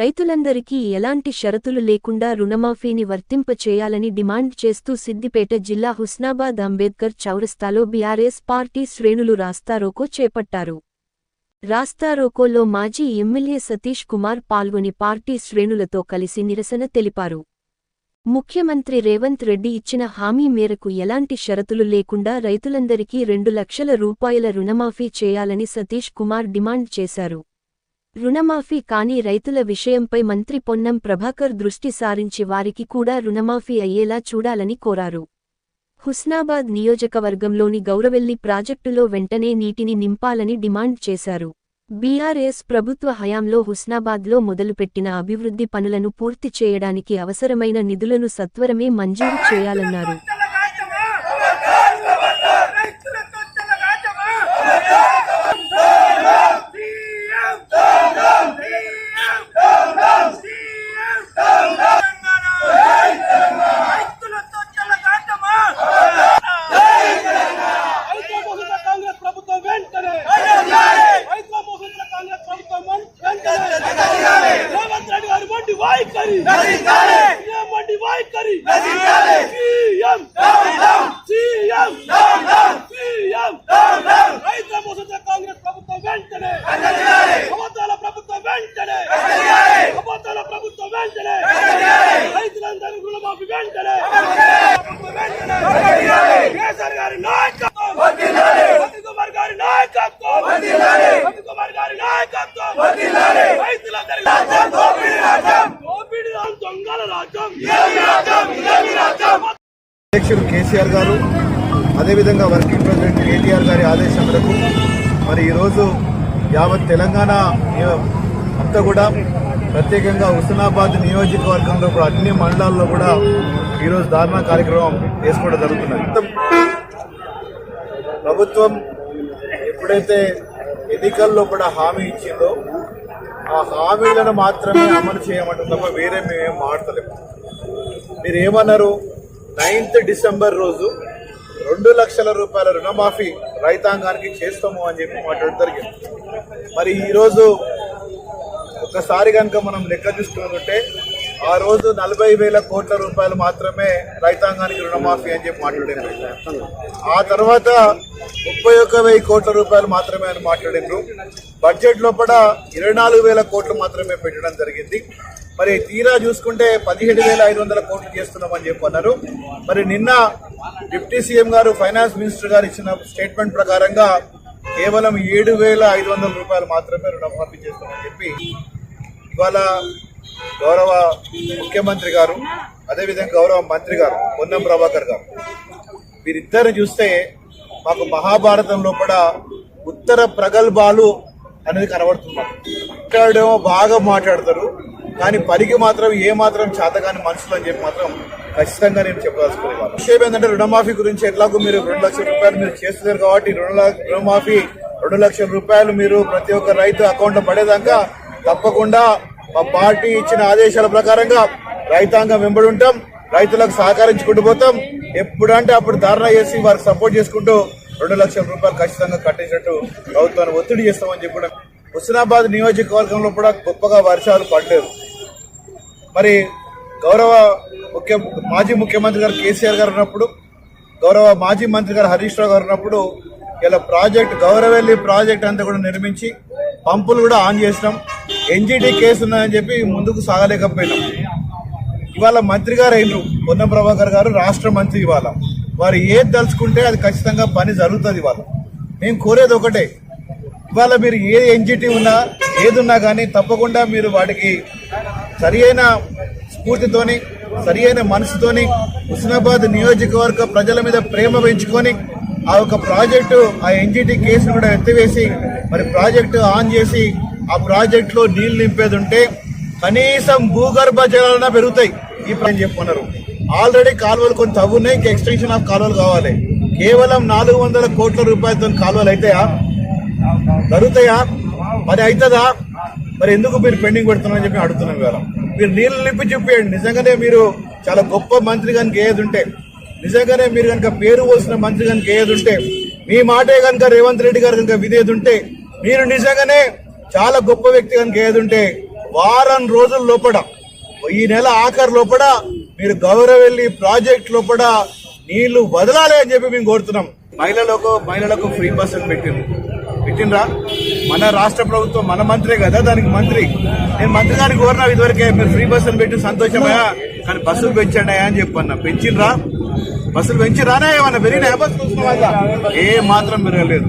రైతులందరికీ ఎలాంటి షరతులు లేకుండా రుణమాఫీని వర్తింపచేయాలని డిమాండ్ చేస్తూ సిద్దిపేట జిల్లా హుస్నాబాద్ అంబేద్కర్ చౌరస్తాలో బీఆర్ఎస్ పార్టీ శ్రేణులు రాస్తారోకో చేపట్టారు. రాస్తారోకోలో మాజీ ఎమ్మెల్యే సతీష్ కుమార్ పాల్గొని పార్టీ శ్రేణులతో కలిసి నిరసన తెలిపారు. ముఖ్యమంత్రి రేవంత్ రెడ్డి ఇచ్చిన హామీ మేరకు ఎలాంటి షరతులు లేకుండా రైతులందరికీ 2 లక్షల రూపాయల రుణమాఫీ చేయాలని సతీష్ కుమార్ డిమాండ్ చేశారు. రుణమాఫీ కాని రైతుల విషయంపై మంత్రి పొన్నం ప్రభాకర్ దృష్టి సారించి వారికి కూడా రుణమాఫీ అయ్యేలా చూడాలని కోరారు. హుస్నాబాద్ నియోజకవర్గంలోని గౌరవెల్లి ప్రాజెక్టులో వెంటనే నీటిని నింపాలని డిమాండ్ చేశారు. బీఆర్ఎస్ ప్రభుత్వ హయాంలో హుస్నాబాద్లో మొదలుపెట్టిన అభివృద్ధి పనులను పూర్తి చేయడానికి అవసరమైన నిధులను సత్వరమే మంజూరు చేయాలన్నారు. అధ్యక్షుడు కేసీఆర్ గారు అదేవిధంగా వర్కింగ్ ప్రెసిడెంట్ కేటీఆర్ గారి ఆదేశం మేరకు మరి ఈరోజు యావత్ తెలంగాణ అంతా కూడా ప్రత్యేకంగా హుస్నాబాద్ నియోజకవర్గంలో కూడా అన్ని మండలాల్లో కూడా ఈరోజు ధారణ కార్యక్రమం చేసుకోవడం జరుగుతున్నది. ప్రభుత్వం ఎప్పుడైతే ఎన్నికల్లో కూడా హామీ ఇచ్చిందో ఆ హామీలను మాత్రమే అమలు చేయమంటుంది తప్ప వేరే మేమేం మాట్లాడలేము. మీరు ఏమన్నారు? 9th డిసెంబర్ రోజు 2 లక్షల రూపాయల రుణమాఫీ రైతాంగానికి చేస్తాము అని చెప్పి మాట్లాడడం జరిగింది. మరి ఈరోజు ఒకసారి కనుక మనం లెక్క చూసుకుంటుంటే ఆ రోజు 40,000 కోట్ల రూపాయలు మాత్రమే రైతాంగానికి రుణమాఫీ అని చెప్పి మాట్లాడారు. ఆ తర్వాత 31,000 కోట్ల రూపాయలు మాత్రమే అని మాట్లాడారు. బడ్జెట్ లోపల 24,000 కోట్లు మాత్రమే పెట్టడం జరిగింది. మరి తీరా చూసుకుంటే 17,500 కోట్లు చేస్తున్నామని చెప్పన్నారు. మరి నిన్న డిప్యూటీ సీఎం గారు ఫైనాన్స్ మినిస్టర్ గారు ఇచ్చిన స్టేట్మెంట్ ప్రకారంగా కేవలం 7,500 రూపాయలు మాత్రమే రుణమాఫీ చేస్తామని చెప్పి ఇవాళ గౌరవ ముఖ్యమంత్రి గారు అదేవిధంగా గౌరవ మంత్రి గారు పొన్నం ప్రభాకర్ గారు వీరిద్దరిని చూస్తే మాకు మహాభారతం లోపల ఉత్తర ప్రగల్భాలు అనేది కనబడుతున్నారు. మాట్లాడేమో బాగా మాట్లాడతారు కానీ పనికి మాత్రం ఏ మాత్రం చేతగాని మనుషులు అని చెప్పి మాత్రం ఖచ్చితంగా నేను చెప్పదలుచుకునేవాళ్ళు. విషయం ఏంటంటే రుణమాఫీ గురించి ఎట్లాగో మీరు 2 లక్షల రూపాయలు మీరు చేస్తున్నారు కాబట్టి రుణమాఫీ 2 లక్షల రూపాయలు మీరు ప్రతి ఒక్క రైతు అకౌంట్ లో పడేదాకా తప్పకుండా మా పార్టీ ఇచ్చిన ఆదేశాల ప్రకారంగా రైతాంగం వెంబడి ఉంటాం, రైతులకు సహకరించుకుంటూ పోతాం. ఎప్పుడంటే అప్పుడు ధారణ చేసి వారికి సపోర్ట్ చేసుకుంటూ 2 లక్షల రూపాయలు ఖచ్చితంగా కట్టేసినట్టు ప్రభుత్వాన్ని ఒత్తిడి చేస్తామని చెప్పడం. హుస్నాబాద్ నియోజకవర్గంలో కూడా గొప్పగా వర్షాలు పడలేదు. మరి గౌరవ మాజీ ముఖ్యమంత్రి గారు కేసీఆర్ గారు ఉన్నప్పుడు, గౌరవ మాజీ మంత్రి గారు హరీష్ రావు గారు ఉన్నప్పుడు ఇలా ప్రాజెక్ట్ గౌరవెల్లి ప్రాజెక్ట్ అంతా కూడా నిర్మించి పంపులు కూడా ఆన్ చేసినాం. ఎన్జిటి కేసు ఉన్నాయని చెప్పి ముందుకు సాగలేకపోయినాం. ఇవాళ మంత్రి గారు అయినరు పొన్నం ప్రభాకర్ గారు రాష్ట్ర మంత్రి. ఇవాళ వారు ఏది తలుచుకుంటే అది ఖచ్చితంగా పని జరుగుతుంది. ఇవాళ మేము కోరేది ఒకటే, ఇవాళ మీరు ఏ ఎన్జిటి ఉన్నా ఏదున్నా కానీ తప్పకుండా మీరు వాటికి సరి అయిన స్ఫూర్తితోని సరి అయిన మనసుతోని హుస్నాబాద్ నియోజకవర్గ ప్రజల మీద ప్రేమ పెంచుకొని ఆ ఒక ప్రాజెక్టు ఆ ఎన్జిటి కేసును కూడా ఎత్తివేసి మరి ప్రాజెక్టు ఆన్ చేసి ఆ ప్రాజెక్టులో నీళ్లు నింపేది ఉంటే కనీసం భూగర్భ జలాలన్నా పెరుగుతాయి. ఈ పని చెప్పుకున్నారు. ఆల్రెడీ కాలువలు కొన్ని తవ్వున్నాయి, ఇంకా ఎక్స్టెన్షన్ ఆఫ్ కాలువలు కావాలి. కేవలం 400 కోట్ల రూపాయలతో కాలువలు అవుతాయా? జరుగుతాయా? మరి అవుతుందా? మరి ఎందుకు మీరు పెండింగ్ పెడుతున్నారని చెప్పి అడుగుతున్నాం. ఇవాళ మీరు నీళ్లు నింపి చూపించండి. నిజంగానే మీరు చాలా గొప్ప మంత్రి కనుక ఏది ఉంటే, నిజంగానే మీరు కనుక పేరు పోసిన మంత్రి కనుక ఏది ఉంటే, మీ మాటే కనుక రేవంత్ రెడ్డి గారు కనుక విధేది ఉంటే, మీరు నిజంగానే చాలా గొప్ప వ్యక్తి కనుక ఏది ఉంటే వారం రోజుల లోపల ఈ నెల ఆఖరు లోపల మీరు గౌరవెల్లి ప్రాజెక్ట్ లోపల నీళ్లు వదలాలి అని చెప్పి మేము కోరుతున్నాం. మహిళలకు ఫ్రీ బస్సులు పెట్టినరా మన రాష్ట్ర ప్రభుత్వం, మన మంత్రే కదా దానికి మంత్రి. నేను మంత్రి గారిని కోరినా ఇదివరకే మీరు ఫ్రీ బస్సులు పెట్టి సంతోషమయ్యా, కానీ బస్సులు పెంచండి అని చెప్పన్నా. పెంచినరా? బస్సులు పెంచిరానా? ఏమన్నా పెరిగినా? బస్సులు ఏ మాత్రం పెరగలేదు.